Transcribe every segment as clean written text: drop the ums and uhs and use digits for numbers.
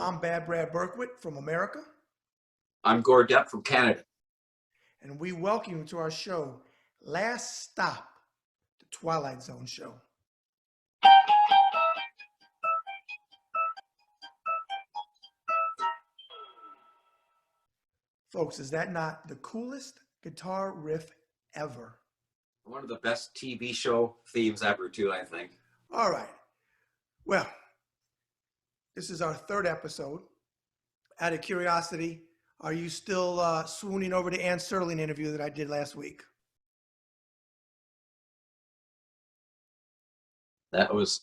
I'm Bad Brad Berkwitt from America, I'm Gord Deppe from Canada. and we welcome you to our show, Last Stop, the Twilight Zone show. Folks, is that not the coolest guitar riff ever? One of the best TV show themes ever, too, I think. All right. Well, this is our third episode. Out of curiosity, are you still swooning over the Ann Serling interview that I did last week? That was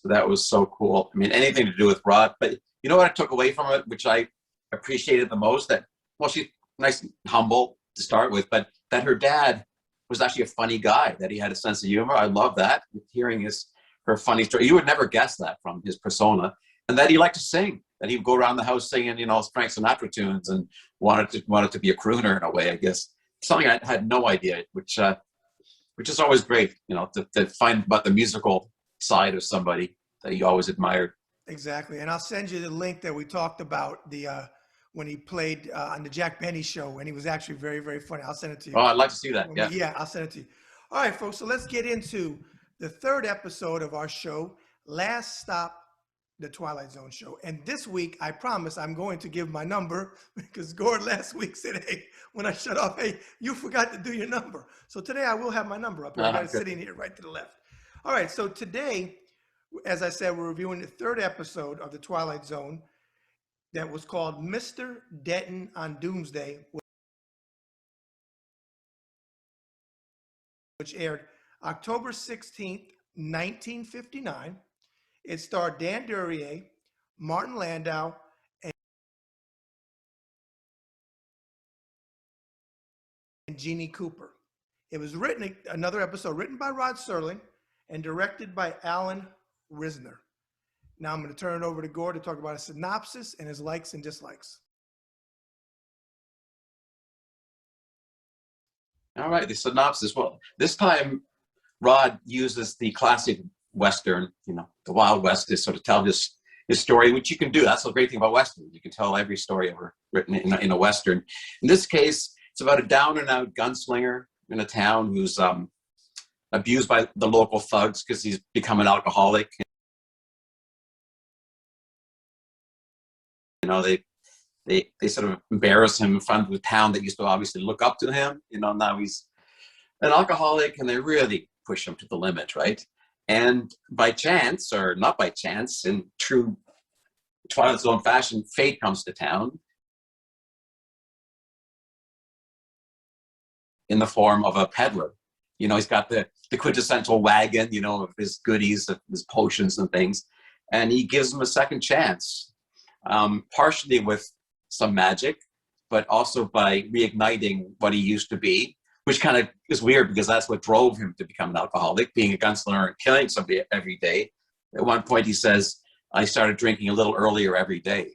so cool. I mean, anything to do with Rod. But you know what I took away from it, which I appreciated the most? That, well, she's nice and humble to start with, but that her dad was actually a funny guy, that he had a sense of humor. I love that. Hearing her funny story. You would never guess that from his persona. And that he liked to sing, that he would go around the house singing, Frank Sinatra tunes, and wanted to be a crooner in a way, I guess. Something I had no idea, which is always great, to find about the musical side of somebody that you always admired. Exactly. And I'll send you the link that we talked about when he played on the Jack Benny show, and he was actually very, very funny. I'll send it to you. Oh, I'd like to see that. Yeah, I'll send it to you. All right, folks. So let's get into the third episode of our show, Last Stop, the Twilight Zone show. And this week, I promise I'm going to give my number, because Gord last week said, hey, when I shut off, hey, you forgot to do your number. So today I will have my number up here. I got it sitting here right to the left. All right, so today, as I said, we're reviewing the third episode of the Twilight Zone that was called Mr. Denton on Doomsday, which aired October 16th, 1959. It starred Dan Duryea, Martin Landau, and Jeannie Cooper. It was another episode written by Rod Serling and directed by Alan Risner. Now I'm going to turn it over to Gord to talk about a synopsis and his likes and dislikes. All right, the synopsis. Well, this time Rod uses the classic Western, the Wild West, to sort of tell his story, which you can do. That's the great thing about Western. You can tell every story ever written in a Western. In this case, it's about a down-and-out gunslinger in a town who's abused by the local thugs because he's become an alcoholic. They sort of embarrass him in front of the town that used to obviously look up to him. Now he's an alcoholic, and they really push him to the limit, right? And by chance, or not by chance, in true Twilight Zone fashion, fate comes to town in the form of a peddler. He's got the quintessential wagon, of his goodies, of his potions and things. And he gives him a second chance, partially with some magic, but also by reigniting what he used to be, which kind of is weird because that's what drove him to become an alcoholic, being a gunslinger and killing somebody every day. At one point he says, I started drinking a little earlier every day,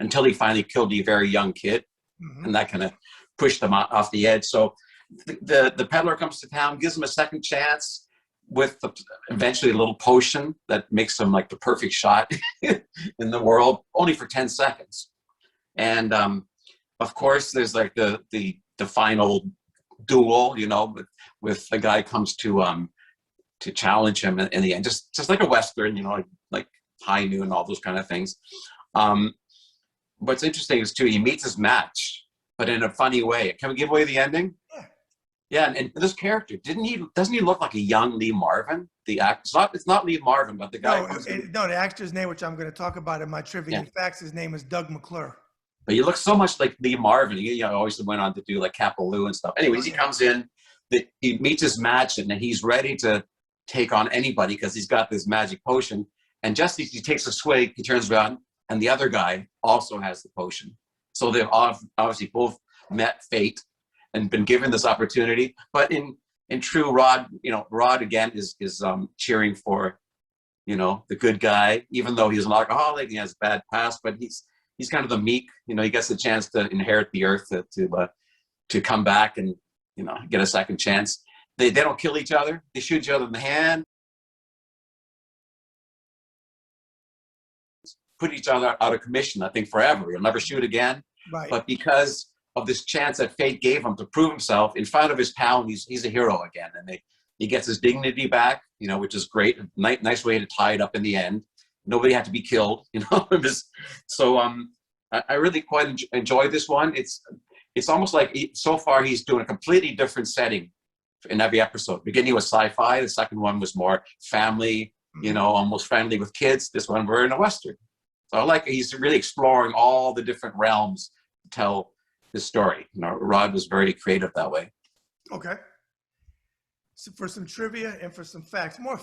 until he finally killed a very young kid. Mm-hmm. And that kind of pushed him off the edge. So the peddler comes to town, gives him a second chance with eventually a little potion that makes him like the perfect shot in the world, only for 10 seconds. And of course, there's like the final duel, with the guy comes to challenge him in the end, just like a Western, like high noon and all those kind of things. What's interesting is too, he meets his match, but in a funny way. Can we give away the ending? Yeah, and this character, doesn't he look like a young Lee Marvin? The actor, it's not Lee Marvin, but the guy. No, the actor's name, which I'm going to talk about in my trivia facts, his name is Doug McClure. But he looks so much like Lee Marvin. He always went on to do like Capaloo and stuff. Anyways, he comes in, he meets his match, and he's ready to take on anybody because he's got this magic potion. And just as he takes a swig, he turns around, and the other guy also has the potion. So they've obviously both met fate and been given this opportunity. But in true Rod, Rod again is cheering for, the good guy, even though he's an alcoholic, he has a bad past, but he's kind of the meek, he gets a chance to inherit the earth to come back and, get a second chance. They don't kill each other. They shoot each other in the hand. put each other out of commission, I think, forever. He'll never shoot again. Right. But because of this chance that fate gave him to prove himself in front of his pal, and he's a hero again. And he gets his dignity back, you know, which is great. Nice way to tie it up in the end. Nobody had to be killed, you know. So I really quite enjoyed this one. It's almost like so far he's doing a completely different setting in every episode. Beginning was sci-fi. The second one was more family, you know, almost friendly with kids. This one we're in a Western. So I like he's really exploring all the different realms to tell this story. You know, Rod was very creative that way. Okay. So for some trivia and for some facts, more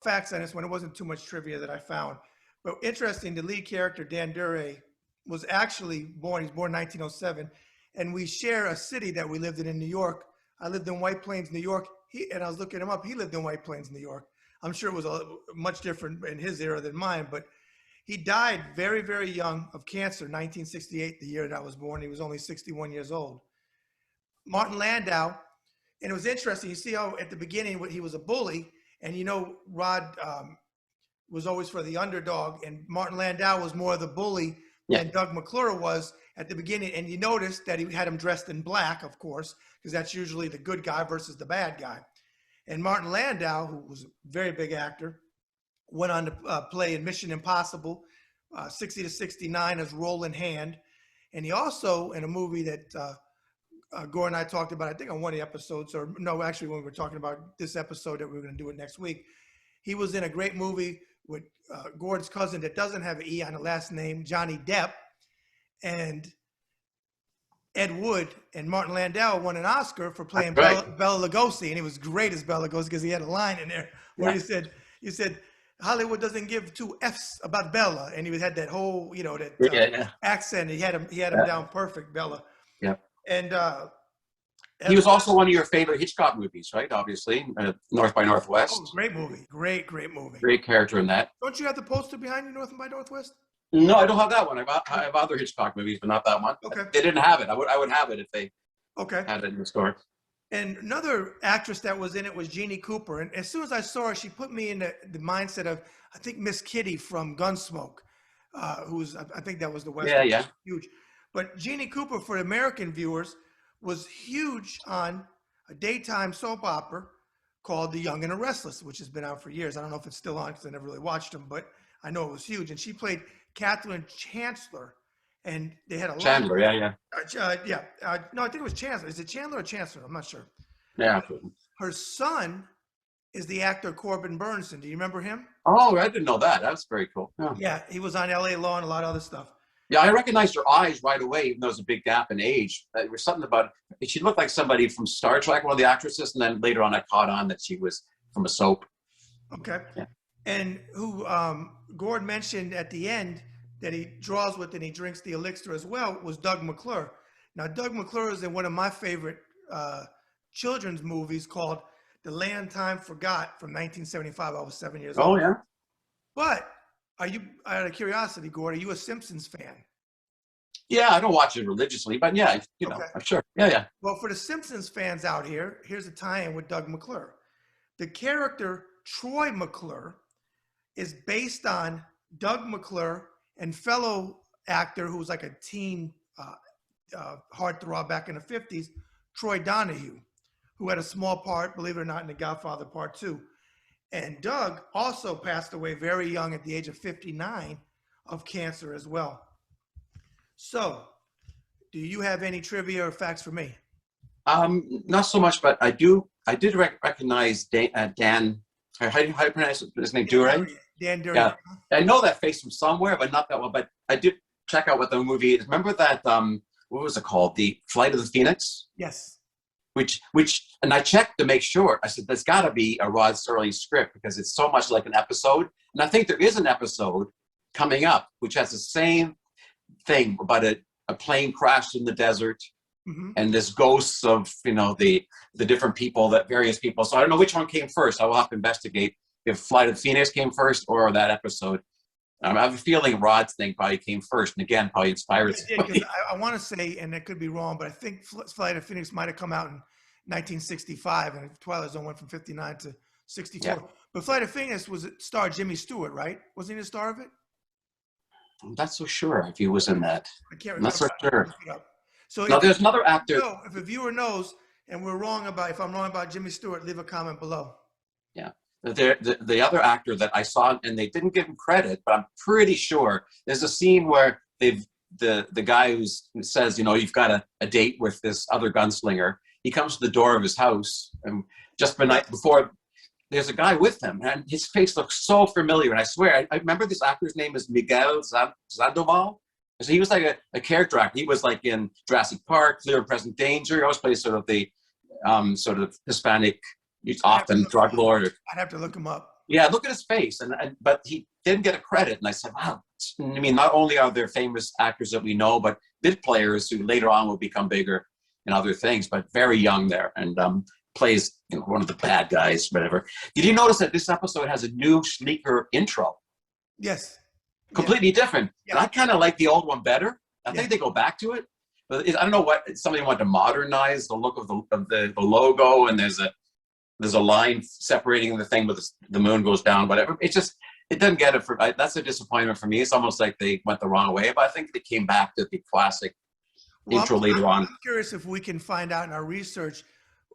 facts on this one. It wasn't too much trivia that I found. But interesting, the lead character, Dan Duray, was actually born, he's born 1907, and we share a city that we lived in New York. I lived in White Plains, New York, and I was looking him up. He lived in White Plains, New York. I'm sure it was much different in his era than mine, but he died very, very young of cancer, 1968, the year that I was born. He was only 61 years old. Martin Landau, and it was interesting, you see how at the beginning he was a bully, and you know Rod was always for the underdog, and Martin Landau was more the bully than Doug McClure was at the beginning. And you noticed that he had him dressed in black, of course, because that's usually the good guy versus the bad guy. And Martin Landau, who was a very big actor, went on to play in Mission Impossible, 60 to 69 as Roland Hand. And he also, in a movie that Gord and I talked about, I think on one of the episodes, or no, actually when we were talking about this episode that we were going to do it next week, he was in a great movie with Gord's cousin that doesn't have an E on the last name, Johnny Depp, and Ed Wood and Martin Landau won an Oscar for playing Bela Lugosi, and he was great as Bela Lugosi because he had a line in there where he said, Hollywood doesn't give two F's about Bela, and he had that whole, you know, that accent. He had him down perfect, Bela. Yeah. And he was also one of your favorite Hitchcock movies, right? Obviously, North by Northwest. Oh, great movie, great movie. Great character in that. Don't you have the poster behind you, North by Northwest? No, I don't have that one. I have other Hitchcock movies, but not that one. Okay. They didn't have it. I would have it if they had it in the store. And another actress that was in it was Jeannie Cooper. And as soon as I saw her, she put me in the mindset of, I think, Miss Kitty from Gunsmoke, who's, I think that was the West. Yeah. Huge. But Jeannie Cooper, for American viewers, was huge on a daytime soap opera called The Young and the Restless, which has been out for years. I don't know if it's still on because I never really watched them, but I know it was huge. And she played Catherine Chancellor, and they had a Chandler, no, I think it was Chancellor. Is it Chandler or Chancellor? I'm not sure. Yeah. Her son is the actor Corbin Bernsen. Do you remember him? Oh, I didn't know that. That's very cool. Yeah, he was on LA Law and a lot of other stuff. Yeah, I recognized her eyes right away, even though there's a big gap in age. There was something about it. She looked like somebody from Star Trek, one of the actresses, and then later on I caught on that she was from a soap. Okay. Yeah. And who Gord mentioned at the end that he draws with and he drinks the elixir as well was Doug McClure. Now, Doug McClure is in one of my favorite children's movies called The Land Time Forgot from 1975. I was 7 years old. Oh, yeah. But are you, out of curiosity, Gord, are you a Simpsons fan? Yeah, I don't watch it religiously, but yeah, you know, I'm sure. Yeah. Well, for the Simpsons fans out here, here's a tie-in with Doug McClure. The character Troy McClure is based on Doug McClure and fellow actor who was like a teen heartthrob back in the 50s, Troy Donahue, who had a small part, believe it or not, in The Godfather Part 2. And Doug also passed away very young at the age of 59 of cancer as well. So, do you have any trivia or facts for me? Not so much, but I did recognize Dan. How do you pronounce his name? Duray? Dan Duray. Yeah, I know that face from somewhere, but not that one. But I did check out what the movie is. Remember that? What was it called? The Flight of the Phoenix. Yes. Which, and I checked to make sure. I said, there's got to be a Rod Serling script because it's so much like an episode. And I think there is an episode coming up which has the same thing about a plane crashed in the desert, and there's ghosts of, you know, the different people, that various people. So I don't know which one came first. I will have to investigate if Flight of the Phoenix came first or that episode. I have a feeling Rod's thing probably came first, and again, probably inspired. I want to say, and I could be wrong, but I think Flight of Phoenix might have come out in 1965, and Twilight Zone went from 59 to 64. Yeah. But Flight of Phoenix was it star Jimmy Stewart, right? Wasn't he the star of it? I'm not so sure if he was in that. I can't I'm not so remember. I sure. look it up. So Now, if there's another actor. if a viewer knows and we're wrong about if I'm wrong about Jimmy Stewart, leave a comment below. Yeah. The other actor that I saw, and they didn't give him credit, but I'm pretty sure there's a scene where the guy who says, you know, you've got a date with this other gunslinger. He comes to the door of his house, and just the night before, there's a guy with him, and his face looks so familiar. And I swear, I remember this actor's name is Miguel Sandoval. So he was like a character actor. He was like in Jurassic Park, Clear and Present Danger. He always plays sort of the sort of Hispanic. He's often drug lord. I'd have to look him up. Yeah, look at his face, but he didn't get a credit. And I said, wow. I mean, not only are there famous actors that we know, but bit players who later on will become bigger in other things, but very young there, and plays, you know, one of the bad guys, whatever. Did you notice that this episode has a new, sleeker intro? Yes. Completely different. Yeah. And I kind of like the old one better. I think they go back to it. But I don't know what, somebody wanted to modernize the look of the logo, and there's a line separating the thing, but the moon goes down, whatever. It doesn't get it. That's a disappointment for me. It's almost like they went the wrong way, but I think they came back to the classic intro later on. I'm curious if we can find out in our research,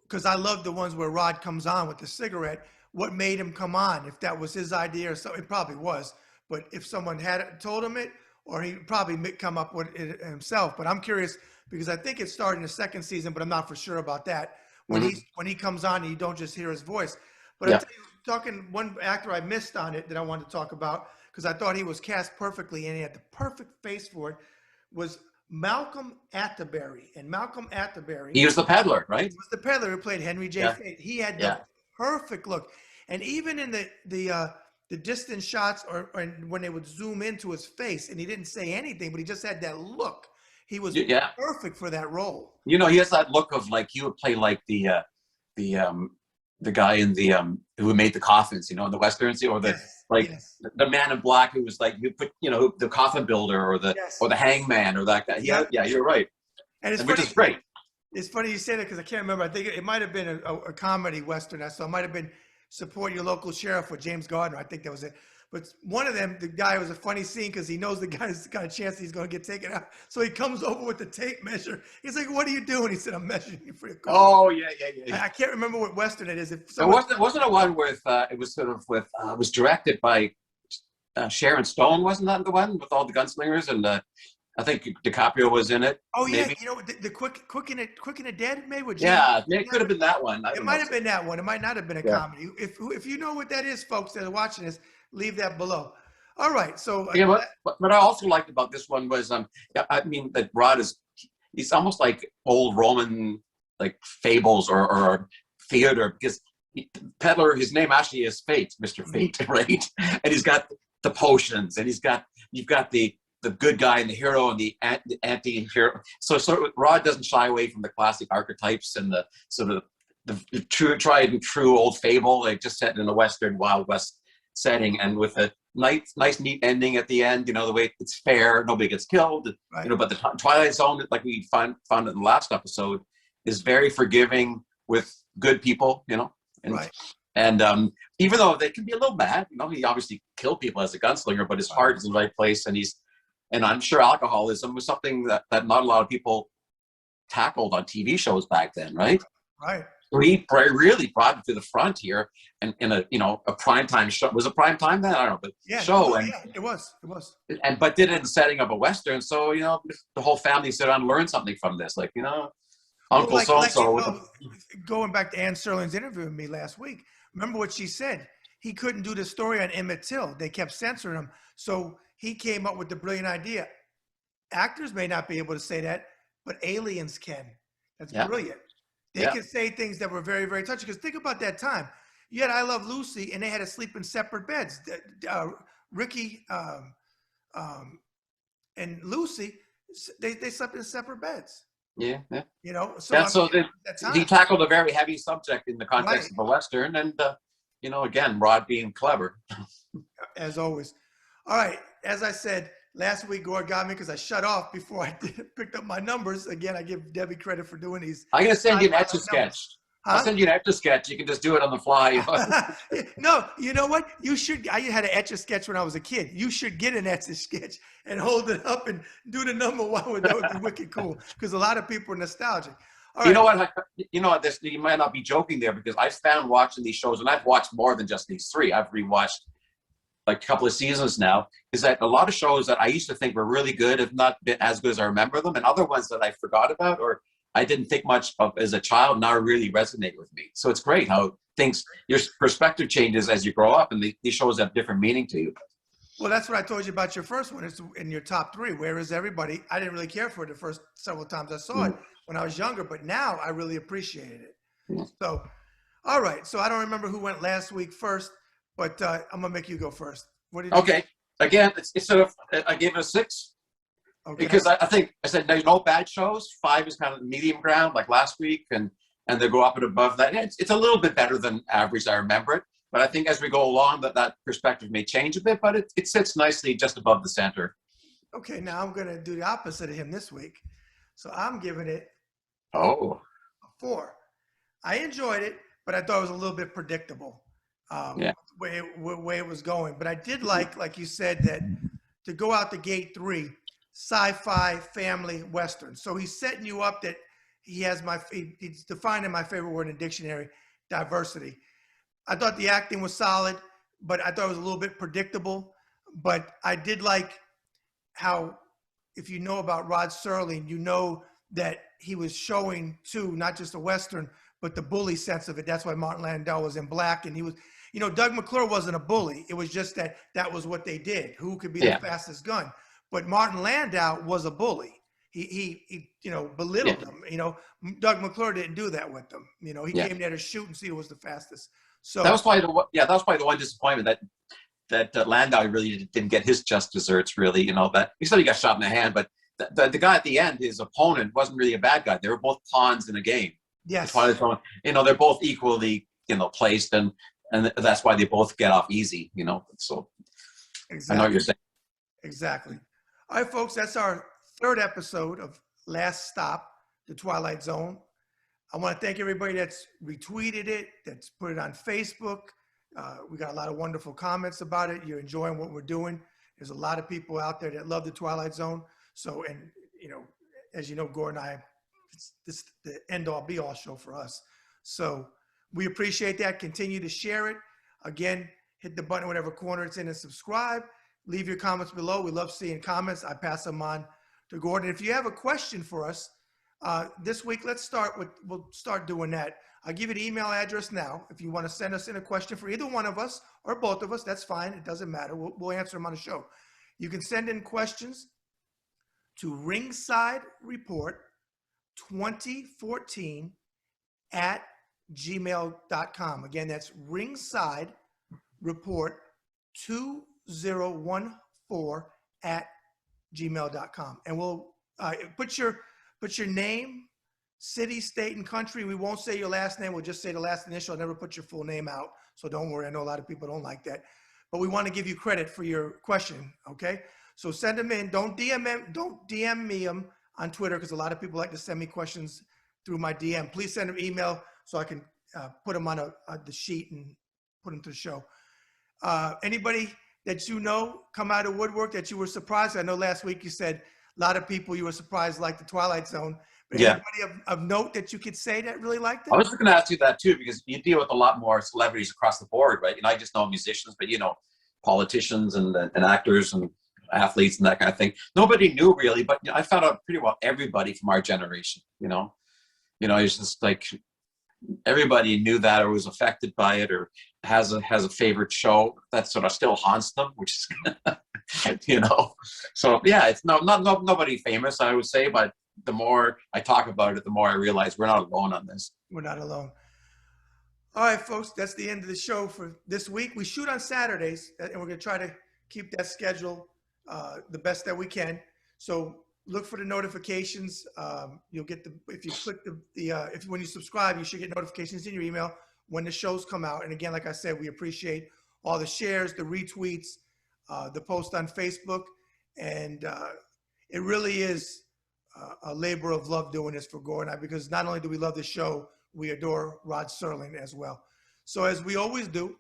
because I love the ones where Rod comes on with the cigarette, what made him come on, if that was his idea or so. It probably was, but if someone had told him it, or he probably come up with it himself. But I'm curious because I think it started in the second season, but I'm not for sure about that. When he comes on, you don't just hear his voice. But I'm talking one actor I missed on it that I wanted to talk about because I thought he was cast perfectly and he had the perfect face for it, was Malcolm Atterbury. And Malcolm Atterbury, he was the peddler, right? He was the peddler who played Henry J. Fate. He had the perfect look. And even in the distant shots or when they would zoom into his face and he didn't say anything, but he just had that look. He was perfect for that role. You know, he has that look of like he would play like the guy in the who made the coffins, you know, in the westerns, or the the man in black who was like you put, you know, the coffin builder or the hangman or that guy. Yeah, you're right. And it's which is great. It's funny you say that because I can't remember. I think it might have been a comedy western. So it might have been Support Your Local Sheriff with James Gardner. I think that was it. But one of them, the guy, was a funny scene because he knows the guy's got a chance he's going to get taken out. So he comes over with the tape measure. He's like, "What are you doing?" He said, "I'm measuring you for the car." Oh, yeah. I can't remember what western it is. Wasn't it one with, it was sort of with, it was directed by Sharon Stone, wasn't that the one with all the gunslingers? And I think DiCaprio was in it. Oh, maybe. yeah. You know, the Quick and the Dead, maybe? With it could have been that one. It might have been that one. It might not have been a comedy. If you know what that is, folks that are watching this, leave that below. All right. So what I also liked about this one was I mean that Rod he's almost like old Roman like fables or theater, because Peddler, his name actually is Fate, Mr. Fate, right? And he's got the potions, and you've got the good guy and the hero and the anti-hero. So Rod doesn't shy away from the classic archetypes and the sort of the true tried and true old fable, like just set in a Western Wild West setting, and with a nice neat ending at the end, you know, the way it's fair, nobody gets killed, you know. But the Twilight Zone, like we found it in the last episode, is very forgiving with good people, you know. And even though they can be a little bad, you know, he obviously killed people as a gunslinger, but his heart is in the right place, and I'm sure alcoholism was something that not a lot of people tackled on TV shows back then, right? So he really brought it to the front here, and in a primetime show. Was it primetime then? I don't know, but show. It was. But did it in the setting of a Western, so you know the whole family sit down and learn something from this, like, you know, Uncle so-and-so. Going back to Ann Sterling's interview with me last week, remember what she said? He couldn't do the story on Emmett Till. They kept censoring him, so he came up with the brilliant idea. Actors may not be able to say that, but aliens can. That's brilliant. They can say things that were very, very touching. Because think about that time. You had I Love Lucy, and they had to sleep in separate beds. Ricky and Lucy, they slept in separate beds. Yeah. You know, so he tackled a very heavy subject in the context of a Western, and you know, again, Rod being clever. As always. All right, as I said, last week Gord got me because I shut off before I picked up my numbers. Again, I give Debbie credit for doing these. I'm going to send you an Etch-a-Sketch. I'll Huh? send you an extra sketch. You can just do it on the fly. No, you know what? You should. I had an etch a sketch when I was a kid. You should get an etch a sketch and hold it up and do the number one. That would be wicked cool because a lot of people are nostalgic. All You right. know what? You know what? This you might not be joking there because I found watching these shows, and I've watched more than just these three. I've rewatched like a couple of seasons now. Is that a lot of shows that I used to think were really good have not been as good as I remember them, and other ones that I forgot about or I didn't think much of as a child now really resonate with me. So it's great how things your perspective changes as you grow up, and these shows have different meaning to you. Well, that's what I told you about your first one. It's in your top three. Whereas everybody, I didn't really care for it the first several times I saw it when I was younger, but now I really appreciated it. Yeah. So, all right. So I don't remember who went last week first, but I'm gonna make you go first. What did you? Okay. Again, it's sort of I gave it a 6 because I think I said there's no bad shows. 5 is kind of medium ground, like last week, and they go up and above that. It's a little bit better than average. I remember it, but I think as we go along, that perspective may change a bit, but it sits nicely just above the center. Okay, now I'm gonna do the opposite of him this week. So I'm giving it Oh, a 4. I enjoyed it, but I thought it was a little bit predictable. Yeah. Way it was going. But I did like you said, that to go out the gate 3, sci-fi family western. So he's setting you up that he's defining my favorite word in the dictionary, diversity. I thought the acting was solid, but I thought it was a little bit predictable. But I did like how, if you know about Rod Serling, you know that he was showing too, not just a western, but the bully sense of it. That's why Martin Landau was in black, and he was, Doug McClure wasn't a bully. It was just that was what they did. Who could be the fastest gun? But Martin Landau was a bully. He belittled them. Doug McClure didn't do that with them. He came there to shoot and see who was the fastest. So that was probably the one disappointment that Landau really didn't get his just desserts. Really, that he said he got shot in the hand, but the guy at the end, his opponent, wasn't really a bad guy. They were both pawns in a game. Yes, Twilight Zone, they're both equally placed, and that's why they both get off easy. So exactly. I know what you're saying. Exactly. All right, folks, that's our third episode of Last Stop, The Twilight Zone. I want to thank everybody that's retweeted it, that's put it on Facebook. We got a lot of wonderful comments about it. You're enjoying what we're doing. There's a lot of people out there that love The Twilight Zone. So, and as you know, Gord and I, it's the end-all be-all show for us. So we appreciate that. Continue to share it. Again, hit the button whatever corner it's in and subscribe. Leave your comments below. We love seeing comments. I pass them on to Gordon. If you have a question for us this week, we'll start doing that. I'll give you the email address now. If you want to send us in a question for either one of us or both of us, that's fine. It doesn't matter. We'll answer them on the show. You can send in questions to Ringside Report 2014 at gmail.com. Again, that's Ringside Report 2014 at gmail.com. And we'll put your name, city, state, and country. We won't say your last name. We'll just say the last initial. I'll never put your full name out. So don't worry. I know a lot of people don't like that. But we want to give you credit for your question, okay? So send them in. Don't DM me them on Twitter, because a lot of people like to send me questions through my DM. Please send them email so I can put them on the sheet and put them to the show. Anybody that come out of woodwork that you were surprised? I know last week you said a lot of people you were surprised like the Twilight Zone. But anybody of note that you could say that really liked it? I was going to ask you that too, because you deal with a lot more celebrities across the board, right? I just know musicians, but politicians and actors and athletes and that kind of thing. Nobody knew really, but I found out pretty well everybody from our generation. It's just like everybody knew that or was affected by it or has a favorite show that sort of still haunts them, which is So yeah, it's not nobody famous, I would say, but the more I talk about it, the more I realize we're not alone on this. We're not alone. All right, folks, that's the end of the show for this week. We shoot on Saturdays, and we're going to try to keep that schedule the best that we can. So look for the notifications. You'll get if you click when you subscribe, you should get notifications in your email when the shows come out. And again, like I said, we appreciate all the shares, the retweets, the post on Facebook, and it really is a labor of love doing this for Gord and I, because not only do we love the show, we adore Rod Serling as well. So as we always do,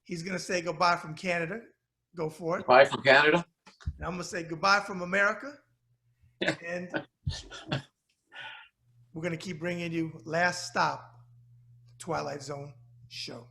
he's going to say goodbye from Canada. Go for it. Goodbye from Canada. And I'm going to say goodbye from America. And we're going to keep bringing you Last Stop, Twilight Zone show.